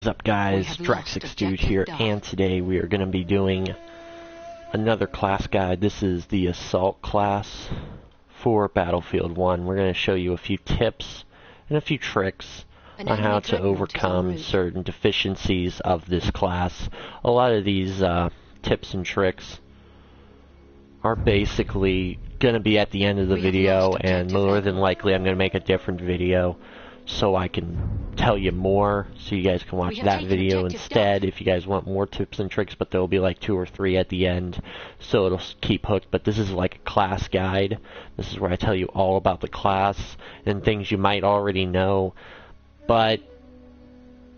What's up guys, Drexic Dude here, and today we are going to be doing another class guide. This is the Assault class for Battlefield 1. We're going to show you a few tips and a few tricks on how to overcome certain deficiencies of this class. A lot of these tips and tricks are basically going to be at the end of the video, and more than likely I'm going to make a different video so I can tell you more, so you guys can watch that video instead if you guys want more tips and tricks, but there will be like 2 or 3 at the end, so it'll keep hooked. But this is like a class guide. This is where I tell you all about the class and things you might already know, but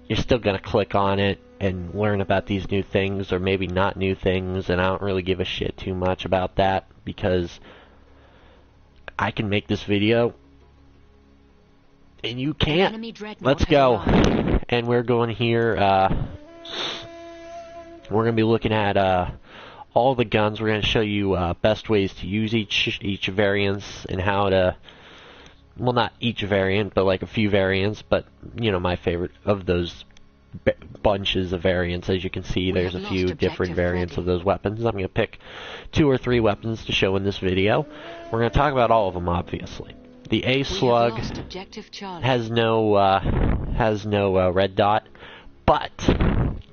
you're still going to click on it and learn about these new things, or maybe not new things, and I don't really give a shit too much about that, because I can make this video and you can't. Let's go. And we're going here, we're going to be looking at all the guns. We're going to show you best ways to use each variance, and how to, well, not each variant, but like a few variants, but you know, my favorite of those bunches of variants. As you can see, there's a few different variants of those weapons. I'm going to pick 2 or 3 weapons to show in this video. We're going to talk about all of them, obviously. The A slug has no red dot, but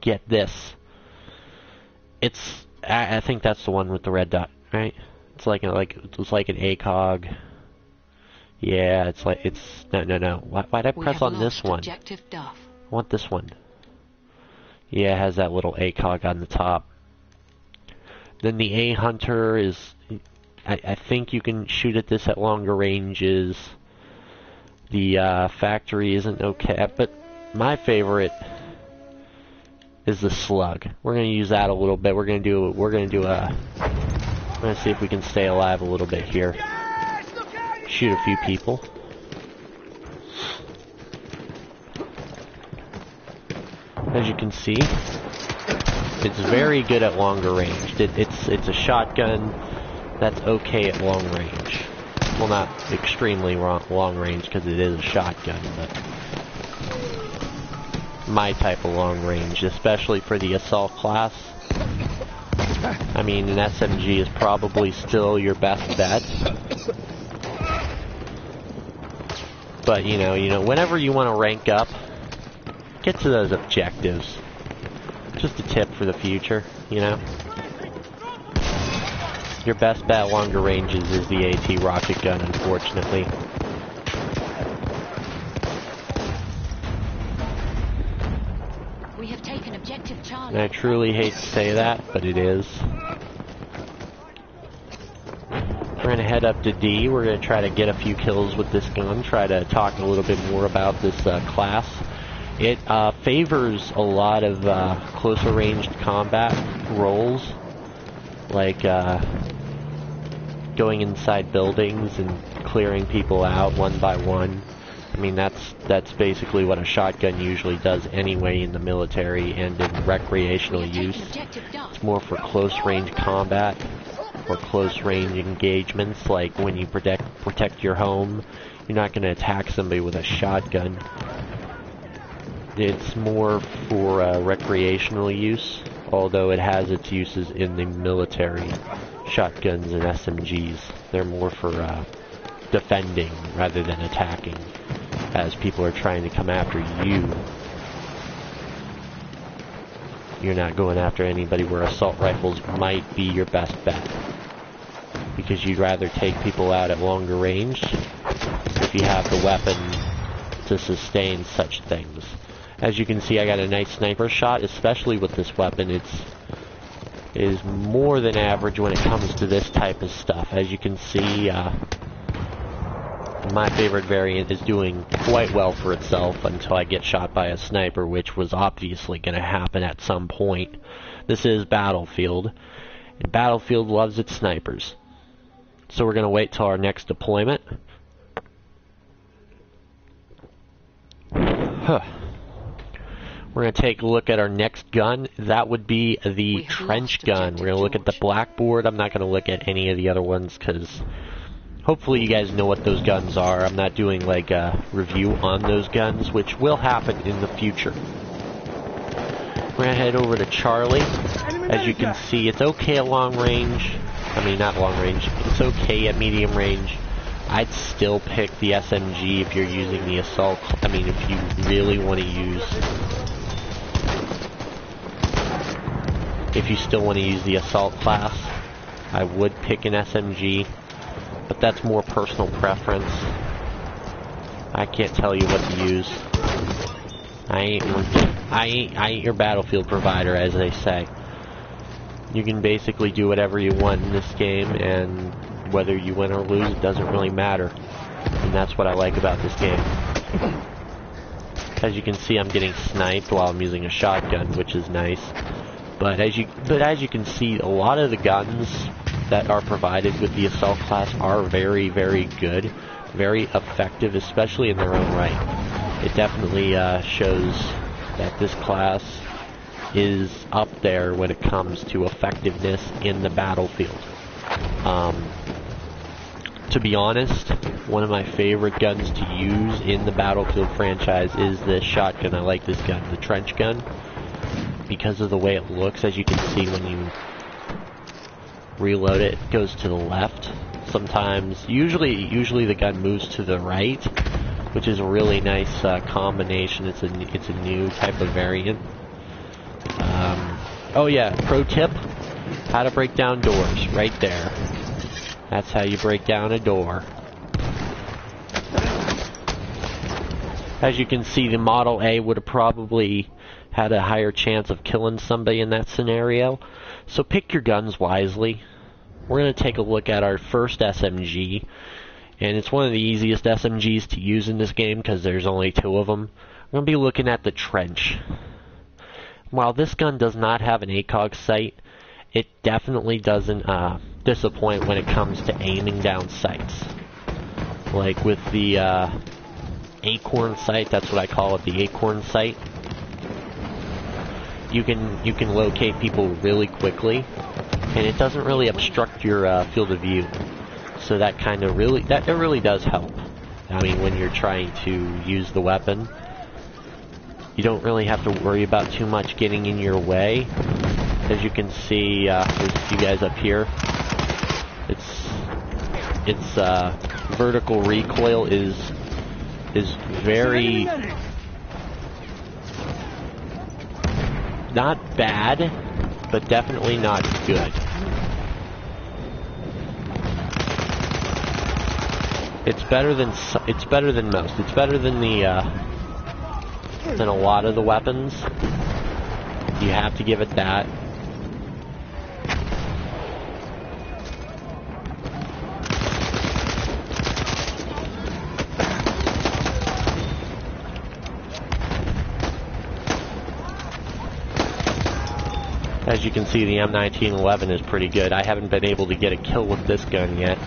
get this. I think that's the one with the red dot, right? It's like an ACOG. Yeah, no. Why'd I press on this one? I want this one. Yeah, it has that little ACOG on the top. Then the A Hunter is, I think you can shoot at this at longer ranges. The factory isn't okay, but my favorite is the slug. We're gonna use that a little bit. We're gonna see if we can stay alive a little bit here. Shoot a few people. As you can see, it's very good at longer range. It's a shotgun that's okay at long range. Well, not extremely long range, because it is a shotgun, but my type of long range, especially for the assault class. I mean, an SMG is probably still your best bet. But you know, whenever you want to rank up, get to those objectives. Just a tip for the future, you know. Your best bet at longer ranges is the AT rocket gun, unfortunately. We have taken objective Charlie. And I truly hate to say that, but it is. We're going to head up to D. We're going to try to get a few kills with this gun, try to talk a little bit more about this class. It favors a lot of closer ranged combat roles, like going inside buildings and clearing people out one by one. I mean, that's basically what a shotgun usually does anyway in the military and in recreational use. It's more for close range combat or close range engagements, like when you protect your home. You're not going to attack somebody with a shotgun. It's more for recreational use, although it has its uses in the military. Shotguns and SMGs, they're more for defending rather than attacking, as people are trying to come after you. You're not going after anybody, where assault rifles might be your best bet, because you'd rather take people out at longer range if you have the weapon to sustain such things. As you can see, I got a nice sniper shot, especially with this weapon. It is more than average when it comes to this type of stuff. As you can see, my favorite variant is doing quite well for itself until I get shot by a sniper, which was obviously going to happen at some point. This is Battlefield, and Battlefield loves its snipers. So we're going to wait till our next deployment. We're going to take a look at our next gun. That would be the trench gun. We're going to look at the blackboard. I'm not going to look at any of the other ones, because hopefully you guys know what those guns are. I'm not doing like a review on those guns, which will happen in the future. We're gonna head over to Charlie. As you can see, it's okay at long range. I mean, not long range. It's okay at medium range. I'd still pick the SMG if you're using the assault. I mean, if you really want to use... If you still want to use the assault class, I would pick an SMG. But that's more personal preference. I can't tell you what to use. I ain't your battlefield provider, as they say. You can basically do whatever you want in this game, and whether you win or lose, it doesn't really matter. And that's what I like about this game. As you can see, I'm getting sniped while I'm using a shotgun, which is nice. But as you can see, a lot of the guns that are provided with the assault class are very, very good, very effective, especially in their own right. It definitely shows that this class is up there when it comes to effectiveness in the battlefield. To be honest, one of my favorite guns to use in the Battlefield franchise is this shotgun. I like this gun, the trench gun, because of the way it looks. As you can see, when you reload it, it goes to the left. Sometimes, usually the gun moves to the right, which is a really nice combination. It's a new type of variant. Oh yeah, pro tip, how to break down doors, right there. That's how you break down a door. As you can see, the Model A would have probably had a higher chance of killing somebody in that scenario. So pick your guns wisely. We're going to take a look at our first SMG. And it's one of the easiest SMGs to use in this game because there's only 2 of them. We're going to be looking at the trench. While this gun does not have an ACOG sight, it definitely doesn't disappoint when it comes to aiming down sights. Like with the acorn sight, that's what I call it, the acorn sight. You can locate people really quickly, and it doesn't really obstruct your field of view. So that it really does help. I mean, when you're trying to use the weapon, you don't really have to worry about too much getting in your way. As you can see, there's a few guys up here. Its vertical recoil is very not bad, but definitely not good. It's better than most. It's better than than a lot of the weapons. You have to give it that. As you can see, the M1911 is pretty good. I haven't been able to get a kill with this gun yet.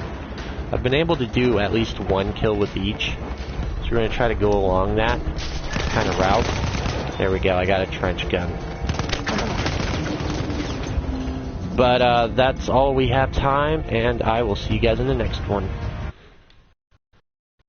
I've been able to do at least 1 kill with each. So we're going to try to go along that kind of route. There we go, I got a trench gun. But that's all we have time, and I will see you guys in the next one.